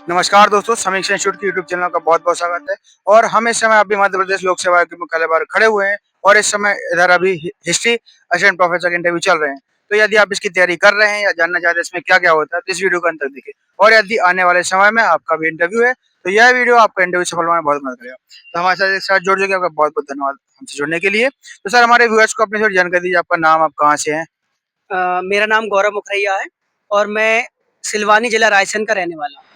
नमस्कार दोस्तों, समीक्षा इंस्टीट्यूट की यूट्यूब चैनल का बहुत-बहुत स्वागत है। और हम इस समय अभी मध्य प्रदेश लोक सेवा आयोग के मुख्यालय बाहर खड़े हुए हैं और इस समय इधर अभी हिस्ट्री असिस्टेंट प्रोफेसर के इंटरव्यू चल रहे हैं। तो यदि आप इसकी तैयारी कर रहे हैं या जानना चाहते हैं इसमें क्या-क्या होता है, तो इस वीडियो को अंत तक देखिए। और यदि आने वाले समय में आपका भी इंटरव्यू है, तो यह वीडियो आपका इंटरव्यू सफल होने में बहुत मदद करेगा। तो हमारे साथ एक साथ जुड़ चुके आपका बहुत-बहुत धन्यवाद हमसे जुड़ने के लिए। तो सर, हमारे व्यूअर्स को अपनी थोड़ी जानकारी दीजिए, आपका नाम, आप कहाँ से हैं? मेरा नाम गौरव मुखरैया है और मैं सिलवानी जिला रायसेन का रहने वाला हूँ।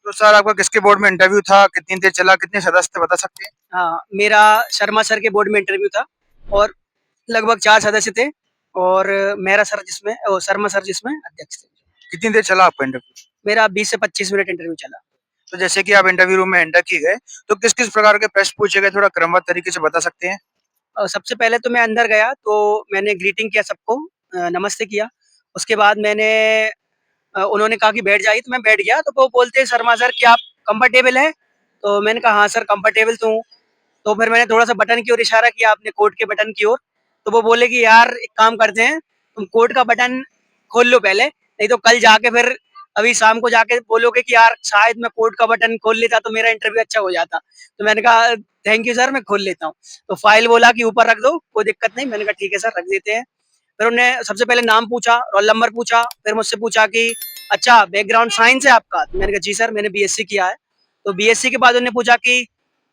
तो सर, आपका किसके बोर्ड में इंटरव्यू था? कितनी देर चला? कितने सदस्य थे, बता सकते हैं? हाँ, मेरा शर्मा सर के बोर्ड में इंटरव्यू था और लगभग 4 सदस्य थे और मेरा सर जिसमें शर्मा सर जिसमें अध्यक्ष थे। कितनी देर चला आपका इंटरव्यू? मेरा 20 से 25 मिनट इंटरव्यू चला। तो जैसे कि आप इंटरव्यू रूम में एंटर किए गए, तो किस-किस प्रकार के प्रश्न पूछे गए, थोड़ा क्रमबद्ध तरीके से बता सकते हैं? सबसे पहले तो मैं अंदर गया तो मैंने ग्रीटिंग किया सबको, नमस्ते किया। उसके बाद उन्होंने कहा कि बैठ जाइए, तो मैं बैठ गया। तो वो बोलते हैं शर्मा सर क्या आप कंफर्टेबल हैं? तो मैंने कहा हाँ सर कंफर्टेबल तो हूँ। तो फिर मैंने थोड़ा-सा बटन की ओर इशारा किया अपने कोट के बटन की ओर। तो वो बोले कि यार एक काम करते हैं, तुम कोट का बटन खोल लो पहले, नहीं तो कल जाके फिर अभी शाम को जाके बोलोगे कि यार शायद मैं कोट का बटन खोल लेता तो मेरा इंटरव्यू अच्छा हो जाता। तो मैंने कहा थैंक यू सर मैं खोल लेता हूँ। तो फाइल बोला कि ऊपर रख दो, कोई दिक्कत नहीं। मैंने कहा ठीक है सर रख देते हैं। फिर उन्होंने सबसे पहले नाम पूछा, रोल नंबर पूछा, फिर मुझसे पूछा कि अच्छा बैकग्राउंड साइंस है आपका? तो मैंने कहा जी सर मैंने बीएससी किया है। तो बीएससी के बाद उन्होंने पूछा कि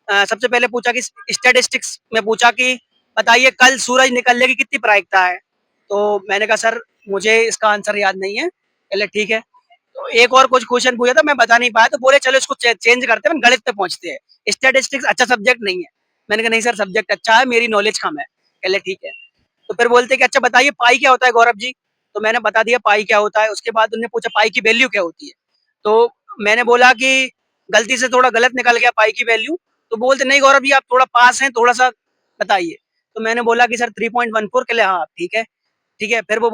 सबसे पहले पूछा कि स्टैटिस्टिक्स में पूछा कि बताइए कल सूरज निकलने की कितनी प्रायिकता है? तो मैंने कहा सर मुझे इसका आंसर याद नहीं है। बोले ठीक है। तो एक और कुछ क्वेश्चन पूछा था मैं बता नहीं पाया तो बोले चलो इसको चेंज करते हैं गणित पे पहुंचते हैं। स्टैटिस्टिक्स अच्छा सब्जेक्ट नहीं है। मैंने कहा नहीं सर सब्जेक्ट अच्छा है मेरी नॉलेज कम है। कहले ठीक है। तो फिर बोलते कि अच्छा बताइए पाई क्या होता है गौरव जी? तो मैंने बता दिया पाई क्या होता है। उसके बाद उन्होंने पूछा पाई की वैल्यू क्या होती है? तो मैंने बोला कि गलती से थोड़ा गलत निकल गया पाई की वैल्यू। तो बोलते नहीं गौरव जी आप थोड़ा पास हैं थोड़ा सा बताइए। तो मैंने बोला कि सर 3.14 के लिए हाँ ठीक है। ठीक है। फिर वो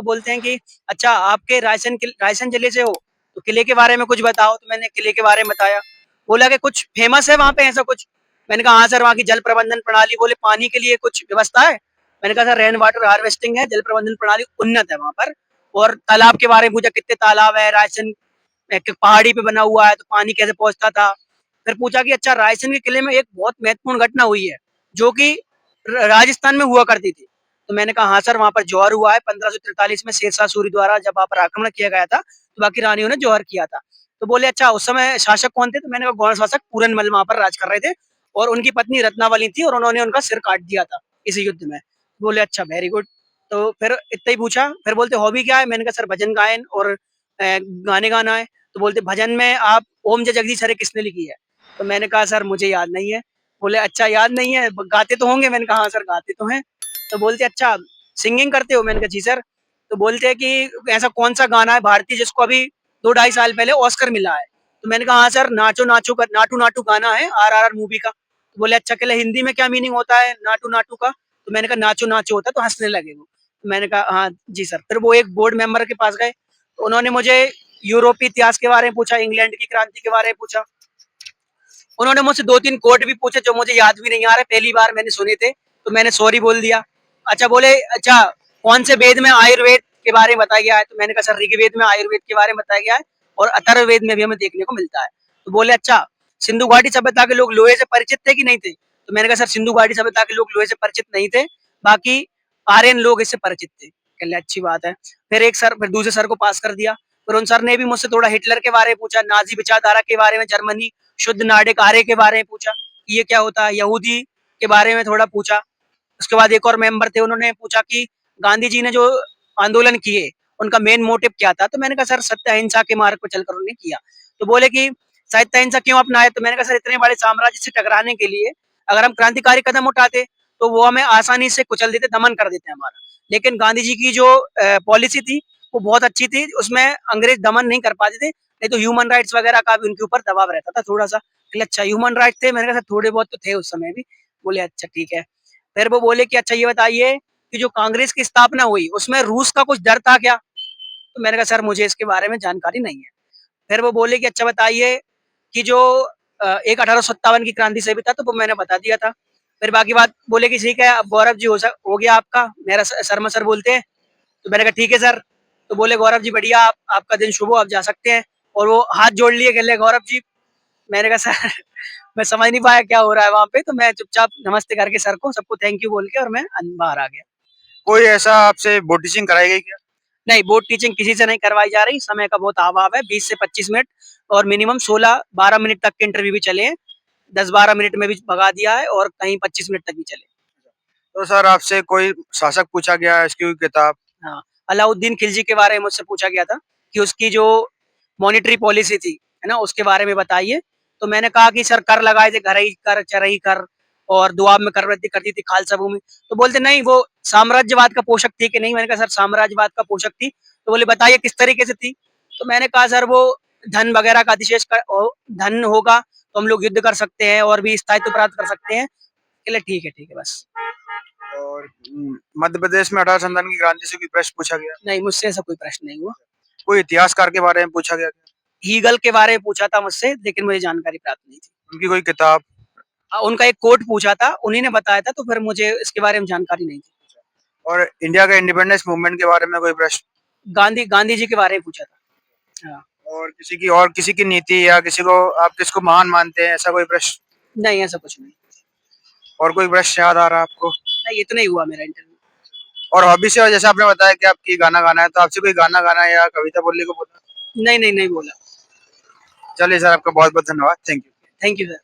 बोलते हैं कि अच्छा आपके रायसेन जिले से हो तो किले के बारे में कुछ बताओ। तो मैंने किले के बारे में बताया। बोला कि कुछ फेमस है वहां पे ऐसा कुछ? मैंने कहा हाँ सर वहाँ की जल प्रबंधन प्रणाली। बोले पानी के लिए कुछ व्यवस्था है? मैंने कहा सर रेन वाटर हार्वेस्टिंग है, जल प्रबंधन प्रणाली उन्नत है वहां पर। और तालाब के बारे में पूछा कितने तालाब है रायसेन एक पहाड़ी पे बना हुआ है तो पानी कैसे पहुंचता था। फिर पूछा कि अच्छा रायसेन के किले में एक बहुत महत्वपूर्ण घटना हुई है जो कि राजस्थान में हुआ करती थी। तो मैंने कहा हाँ सर वहां पर जौहर हुआ है 1543 में शेरशाह सूरी द्वारा जब वहां पर आक्रमण किया गया था तो बाकी रानियों ने जौहर किया था। तो बोले अच्छा उस समय शासक कौन थे? तो मैंने कहा गौड़ शासक पूरनमल वहां पर राज कर रहे थे और उनकी पत्नी रत्नावली थी और उन्होंने उनका सिर काट दिया था इस युद्ध में। बोले अच्छा वेरी गुड। तो फिर इतना ही पूछा। फिर बोलते हॉबी क्या है? मैंने कहा सर भजन गायन और गाने गाना है। तो बोलते भजन में आप ओम जय जगदीश हरे किसने लिखी है? तो मैंने कहा सर मुझे याद नहीं है। बोले अच्छा याद नहीं है गाते तो होंगे? मैंने कहा हाँ सर गाते तो हैं। तो बोलते अच्छा सिंगिंग करते हो? मैंने कहा जी सर। तो बोलते हैं कि ऐसा कौन सा गाना है भारतीय जिसको अभी 2 ढाई साल पहले ऑस्कर मिला है? तो मैंने कहा हाँ सर नाचो नाचो का नाटू नाटू गाना है RRR मूवी का। तो बोले अच्छा कहले हिंदी में क्या मीनिंग होता है नाटू नाटू का? तो मैंने कहा नाचो नाचो होता है। तो हंसने लगे वो। तो मैंने कहा हाँ जी सर। फिर वो एक बोर्ड मेंबर के पास गए तो उन्होंने मुझे यूरोपीय इतिहास के बारे में पूछा, इंग्लैंड की क्रांति के बारे में पूछा। उन्होंने मुझसे 2-3 कोट भी पूछे जो मुझे याद भी नहीं आ रहे, पहली बार मैंने सुने थे, तो मैंने सॉरी बोल दिया। अच्छा बोले अच्छा कौन से वेद में आयुर्वेद के बारे में बताया गया है? तो मैंने कहा सर ऋग्वेद में आयुर्वेद के बारे में बताया गया है और अथर्ववेद में भी हमें देखने को मिलता है। तो बोले अच्छा सिंधु घाटी सभ्यता के लोग लोहे से परिचित थे कि नहीं थे? तो मैंने कहा सर सिंधु घाटी सभ्यता के लोग लोहे से परिचित नहीं थे, बाकी आर्यन लोग इससे परिचित थे। कहले अच्छी बात है। फिर दूसरे सर को पास कर दिया। फिर उन सर ने भी मुझसे थोड़ा हिटलर के बारे में पूछा, नाजी विचारधारा के बारे में, जर्मनी शुद्ध नाडिक आर्य के बारे में पूछा कि ये क्या होता है, यहूदी के बारे में थोड़ा पूछा। उसके बाद एक और मेंबर थे उन्होंने पूछा कि गांधी जी ने जो आंदोलन किए उनका मेन मोटिव क्या था? तो मैंने कहा सर सत्य अहिंसा के मार्ग पर चलकर उन्होंने किया। तो बोले कि सत्य अहिंसा क्यों अपनाए? तो मैंने कहा सर इतने बड़े साम्राज्य से टकराने के लिए अगर हम क्रांतिकारी कदम उठाते तो वो हमें आसानी से कुचल देते, दमन कर देते हमारा। लेकिन गांधी जी की जो पॉलिसी थी वो बहुत अच्छी थी, उसमें अंग्रेज दमन नहीं कर पाते थे। नहीं तो ह्यूमन राइट्स वगैरह का भी उनके ऊपर दबाव रहता था थोड़ा सा। अच्छा ह्यूमन राइट्स थे? मैंने कहा थोड़े बहुत तो थे उस समय भी। बोले अच्छा ठीक है। फिर वो बोले कि अच्छा ये बताइए कि जो कांग्रेस की स्थापना हुई उसमें रूस का कुछ डर था क्या? तो मैंने कहा सर मुझे इसके बारे में जानकारी नहीं है। फिर वो बोले कि अच्छा बताइए कि जो एक 1857 की क्रांति से भी था तो वो मैंने बता दिया था। फिर बाकी बात बोले कि ठीक है अब गौरव जी हो गया आपका, मेरा शर्मा सर बोलते हैं। तो मैंने कहा ठीक है सर। तो बोले गौरव जी बढ़िया, आपका दिन शुभ हो, आप जा सकते हैं। और वो हाथ जोड़ लिए, कहले गौरव जी। मैंने कहा सर मैं समझ नहीं पाया क्या हो रहा है वहां पे, तो मैं चुपचाप नमस्ते करके सर को सबको थैंक यू बोल के और मैं बाहर आ गया। कोई ऐसा आपसे बोट टीचिंग कराई गई क्या? नहीं, बोट टीचिंग किसी से नहीं करवाई जा रही, समय का बहुत अभाव है, 20 से 25 मिनट और मिनिमम 16-12 मिनट तक के इंटरव्यू भी चले हैं। 10-12 मिनट में भी भगा दिया है और कहीं 25 मिनट तक भी चले। तो सर आपसे कोई शासक पूछा गया इसकी कोई किताब? हाँ, अलाउद्दीन खिलजी के बारे में मुझसे पूछा गया था कि उसकी जो मॉनेटरी पॉलिसी थी, है ना, उसके बारे में बताइए। तो मैंने कहा कि सर कर लगाए थे, घर ही कर, चरही कर और दुआब में कर वृद्धि करती थी खालसा भूमि। तो बोलते नहीं वो साम्राज्यवाद का पोषक थी कि नहीं? मैंने कहा सर साम्राज्यवाद का पोषक थी। तो बोले बताइए किस तरीके से थी? तो मैंने कहा सर वो धन वगैरह का अधिशेष धन होगा तो हम लोग युद्ध कर सकते हैं और भी स्थायित्व प्राप्त कर सकते हैं। बोले ठीक है बस। और मध्य प्रदेश में 18 संतान की क्रांति से कोई प्रश्न पूछा गया? नहीं, मुझसे ऐसा कोई प्रश्न नहीं हुआ। कोई इतिहासकार के बारे में पूछा गया क्या? हीगल के बारे में पूछा था मुझसे, लेकिन मुझे जानकारी प्राप्त नहीं थी। उनकी कोई किताब? उनका एक कोट पूछा था, उन्हीं ने बताया था, तो फिर मुझे इसके बारे में जानकारी नहीं थी। और इंडिया का इंडिपेंडेंस मूवमेंट के बारे में कोई प्रश्न? गांधी जी के बारे में पूछा था। हाँ। और किसी की नीति या किसी को आप किसको महान मानते हैं ऐसा कोई प्रश्न? नहीं, ऐसा कुछ नहीं। और कोई प्रश्न याद आ रहा है आपको? नहीं, इतना ही हुआ मेरा इंटरव्यू। और हॉबी से जैसे आपने बताया कि आपकी गाना गाना है, तो आपसे कोई गाना गाना या कविता बोलने को बोला? नहीं बोला। चलिए सर, आपका बहुत बहुत धन्यवाद। Thank you. Thank you sir.